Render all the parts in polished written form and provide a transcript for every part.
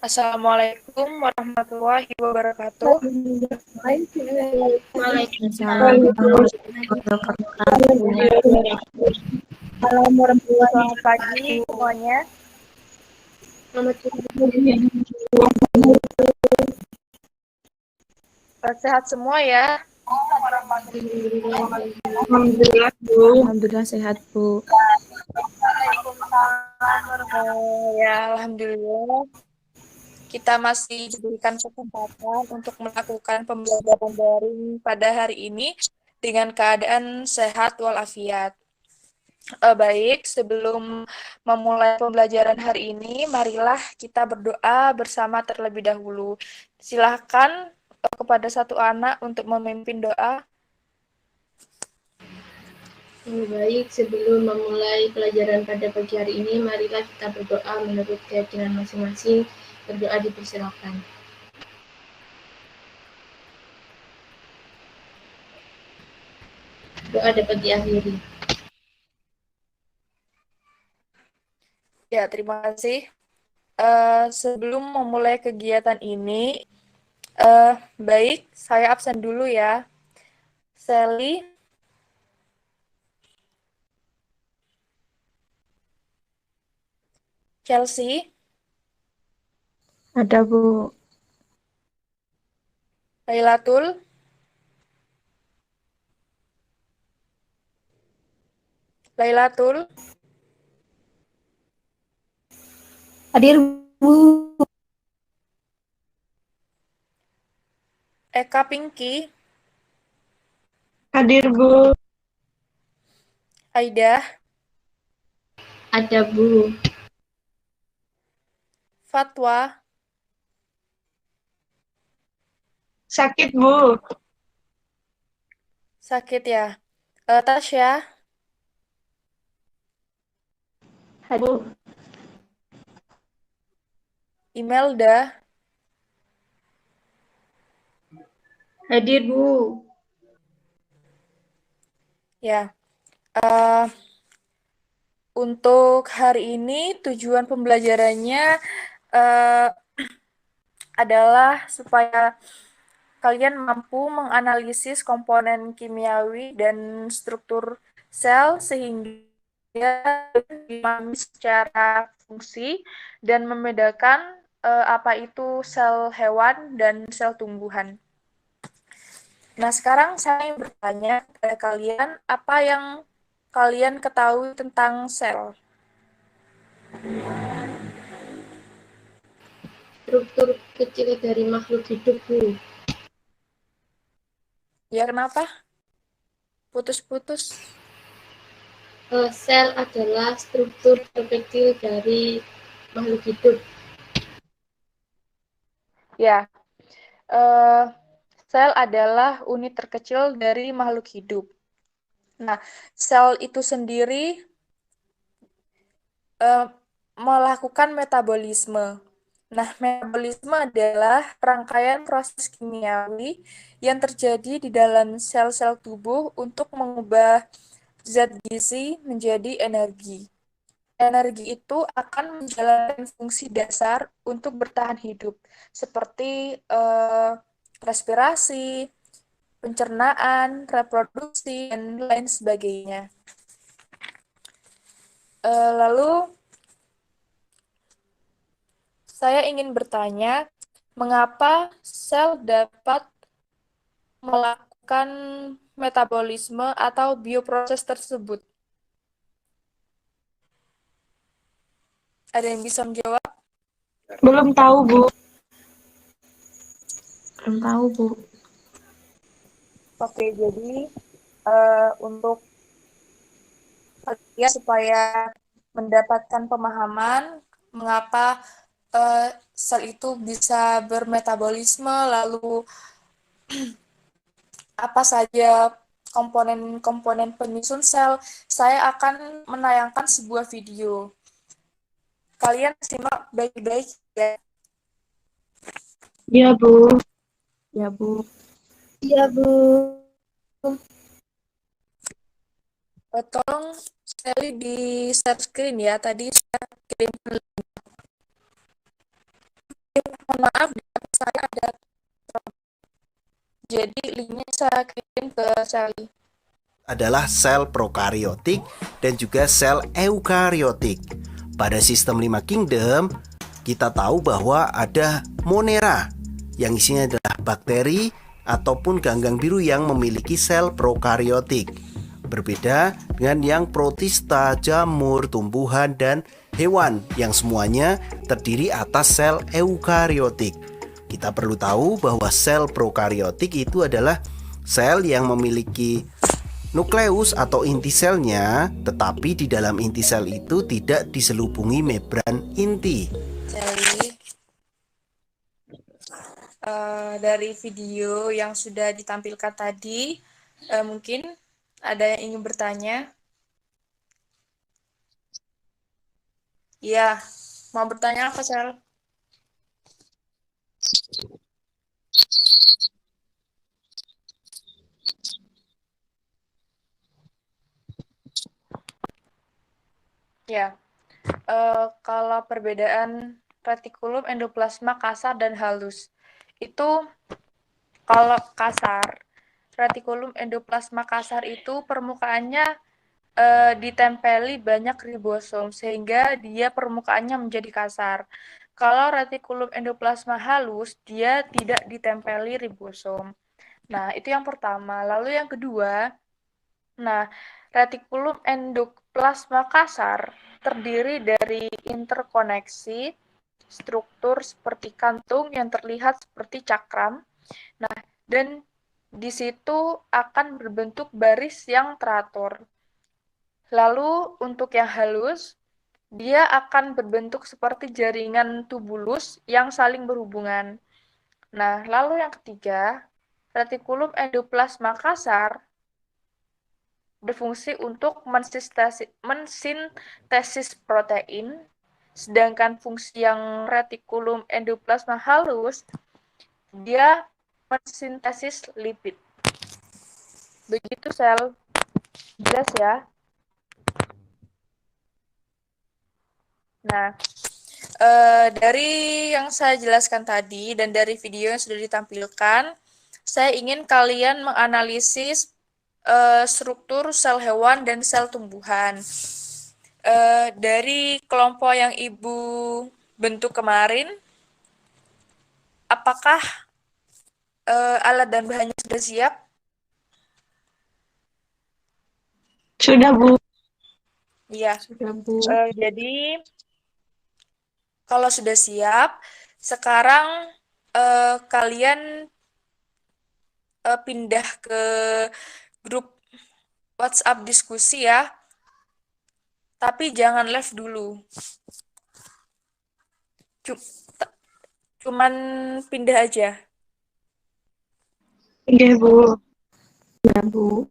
Assalamualaikum warahmatullahi wabarakatuh. Waalaikumsalam warahmatullahi wabarakatuh. Selamat pagi semuanya. Sehat semua ya. Alhamdulillah, Bu. Alhamdulillah sehat, Bu. Alhamdulillah. Kita masih diberikan kesempatan untuk melakukan pembelajaran daring pada hari ini dengan keadaan sehat walafiat. Baik, sebelum memulai pembelajaran hari ini, marilah kita berdoa bersama terlebih dahulu. Silakan kepada satu anak untuk memimpin doa. Baik, sebelum memulai pelajaran pada pagi hari ini, marilah kita berdoa menurut keyakinan masing-masing. Berdoa dipersilakan. Doa dapat diakhiri. Ya, terima kasih. Sebelum memulai kegiatan ini, baik, saya absen dulu ya. Sally, Chelsea, Ada, Bu. Lailatul, Hadir, Bu. Eka Pinky, Hadir, Bu. Aida, Ada, Bu. Fatwa, Sakit, Bu. sakit ya. Tasya, Bu. Imelda, Hadir, Bu. ya. Untuk hari ini tujuan pembelajarannya adalah supaya kalian mampu menganalisis komponen kimiawi dan struktur sel sehingga memahami secara fungsi dan membedakan apa itu sel hewan dan sel tumbuhan. Nah, sekarang saya bertanya kepada kalian, apa yang kalian ketahui tentang sel? Struktur kecil dari makhluk hidup, Bu. Ya, kenapa? Putus-putus. Sel adalah struktur terkecil dari makhluk hidup. Ya, sel adalah unit terkecil dari makhluk hidup. Nah, sel itu sendiri melakukan metabolisme. Nah, metabolisme adalah rangkaian proses kimiawi yang terjadi di dalam sel-sel tubuh untuk mengubah zat gizi menjadi energi. Energi itu akan menjalankan fungsi dasar untuk bertahan hidup, seperti respirasi, pencernaan, reproduksi, dan lain sebagainya. Lalu, saya ingin bertanya, mengapa sel dapat melakukan metabolisme atau bioproses tersebut? Ada yang bisa menjawab? Belum tahu, Bu. Belum tahu, Bu. Oke, jadi untuk kalian supaya mendapatkan pemahaman mengapa sel itu bisa bermetabolisme, lalu apa saja komponen-komponen penyusun sel, saya akan menayangkan sebuah video. Kalian simak baik-baik ya. Iya, Bu. Ya, Bu. Iya, Bu. Tolong sekali di share screen ya. Tadi saya kirim Mohon maaf, di HP saya ada, jadi linknya saya kirim ke Sally. Adalah sel prokariotik dan juga sel eukariotik. Pada sistem 5 kingdom, kita tahu bahwa ada Monera yang isinya adalah bakteri ataupun ganggang biru yang memiliki sel prokariotik. Berbeda dengan yang protista, jamur, tumbuhan, dan hewan yang semuanya terdiri atas sel eukariotik. Kita perlu tahu bahwa sel prokariotik itu adalah sel yang memiliki nukleus atau inti selnya, tetapi di dalam inti sel itu tidak diselubungi membran inti. Sally, dari video yang sudah ditampilkan tadi, mungkin ada yang ingin bertanya? Iya, mau bertanya apa, Sel? Ya, kalau perbedaan retikulum, endoplasma kasar dan halus, itu kalau kasar, retikulum endoplasma kasar itu permukaannya ditempeli banyak ribosom sehingga dia permukaannya menjadi kasar. Kalau retikulum endoplasma halus, dia tidak ditempeli ribosom. Nah, itu yang pertama. Lalu yang kedua, nah, retikulum endoplasma kasar terdiri dari interkoneksi struktur seperti kantung yang terlihat seperti cakram. Nah, dan di situ akan berbentuk baris yang teratur. Lalu untuk yang halus, dia akan berbentuk seperti jaringan tubulus yang saling berhubungan. Nah, lalu yang ketiga, retikulum endoplasma kasar berfungsi untuk mensintesis protein, sedangkan fungsi yang retikulum endoplasma halus, dia mensintesis lipid. Begitu, Sel. Jelas ya? Nah, dari yang saya jelaskan tadi dan dari video yang sudah ditampilkan, saya ingin kalian menganalisis struktur sel hewan dan sel tumbuhan. Dari kelompok yang Ibu bentuk kemarin, apakah alat dan bahannya sudah siap? Sudah, Bu. Iya. Sudah, Bu. Jadi, kalau sudah siap, sekarang kalian pindah ke grup WhatsApp diskusi ya. Tapi jangan live dulu. Cuman pindah aja. Iya, Bu. Iya, Bu.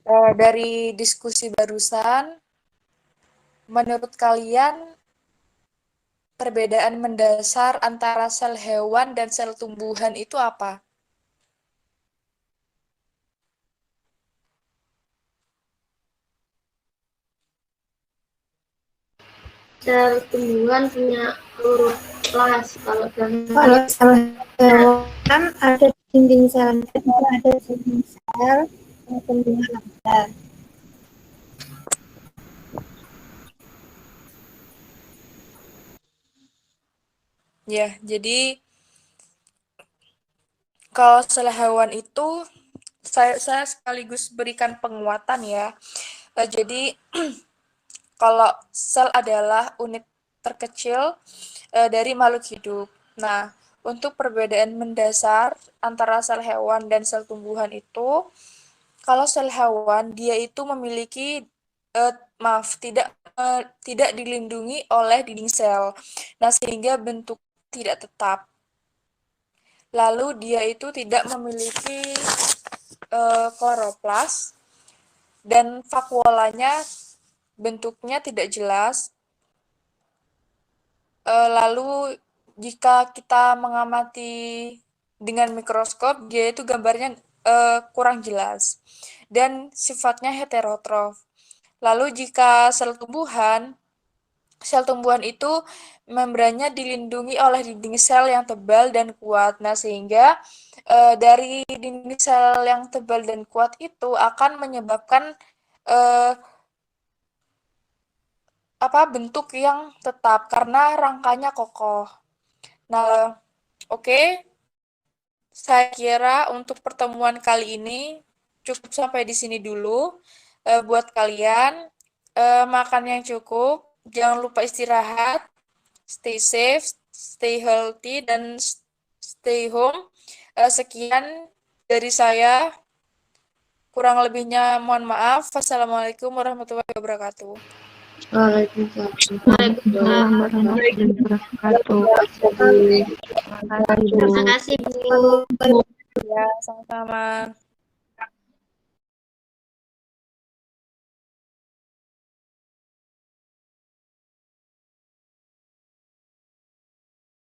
Dari diskusi barusan, menurut kalian perbedaan mendasar antara sel hewan dan sel tumbuhan itu apa? sel tumbuhan punya kloroplas. Kalau Kalau sel hewan ada dinding selnya, juga ada dinding sel yang tumbuhan ada. Ya, jadi kalau sel hewan itu saya sekaligus berikan penguatan ya. Jadi kalau sel adalah unit terkecil dari makhluk hidup. Nah, untuk perbedaan mendasar antara sel hewan dan sel tumbuhan itu, kalau sel hewan dia itu memiliki tidak dilindungi oleh dinding sel. Nah, sehingga bentuk tidak tetap. Lalu dia itu tidak memiliki kloroplas dan vakuolanya bentuknya tidak jelas. Lalu jika kita mengamati dengan mikroskop, dia itu gambarnya kurang jelas dan sifatnya heterotrof. Lalu jika sel tumbuhan itu membrannya dilindungi oleh dinding sel yang tebal dan kuat. Nah, sehingga dari dinding sel yang tebal dan kuat itu akan menyebabkan bentuk yang tetap karena rangkanya kokoh. Nah, oke. Saya kira untuk pertemuan kali ini cukup sampai di sini dulu. Buat kalian, makan yang cukup, jangan lupa istirahat, stay safe, stay healthy, dan stay home. Sekian dari saya. Kurang lebihnya mohon maaf. Wassalamualaikum warahmatullahi wabarakatuh. Waalaikumsalam warahmatullahi wabarakatuh. Terima kasih, Bu. Terima kasih, Bu. Ya, sama-sama.